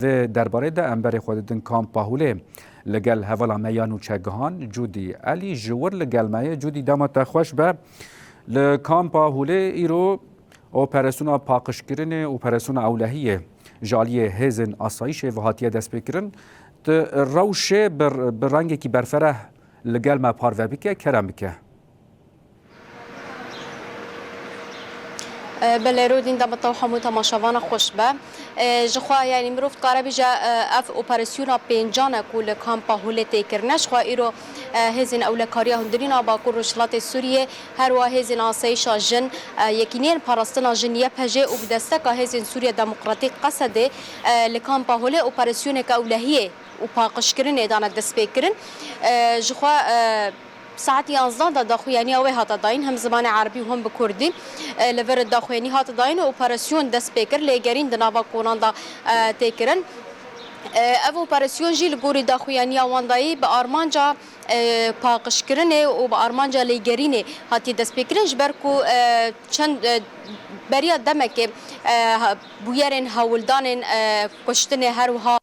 درباره ده امبر خودتن کامپ باهوله لگل هوالا میان و چگهان جودی علی جور لگل مایه جودی دامت خوش به لکامپ باهوله ایرو اپراسیون پاکشگرین اپراسیون اولهیه جالیه هزن آسایش و هاتیه دست بکرن روشه بر رنگی که برفره لگل ما پارو بکه کرم بکه بلرودین دم توهم تماشاوان خوش به جخوا یعنی مروفت قرار بیجا اف اپراسیون پنجانه کل کامپا هولت کرنش خوا ایرو هزین اولکاریا هندرین با کورشلات سوریه هر وا هزین آسایش جن یکینین پاراستنا جنیه پجه و بدسته که هزین سوریه دموکراتیک قصده لکامپا هول اپراسیون که اولهیه و پاکشگرین ادانه دست بکرن جخوا ساعت 11 داخویانی اوه هات داین هم زبان عربی و هم بکردی لور داخویانی هات داین اپراسیون دست بکر لگرین دنابا کونان دا تکرن او اپراسیون جیل گوری داخویانی واندایی به آرمانجا پاکشگرینه و به آرمانجا لگرینه هاتی دست بکرن جبر کو چند بریا دمک بویرن هولدان کشتن هر وها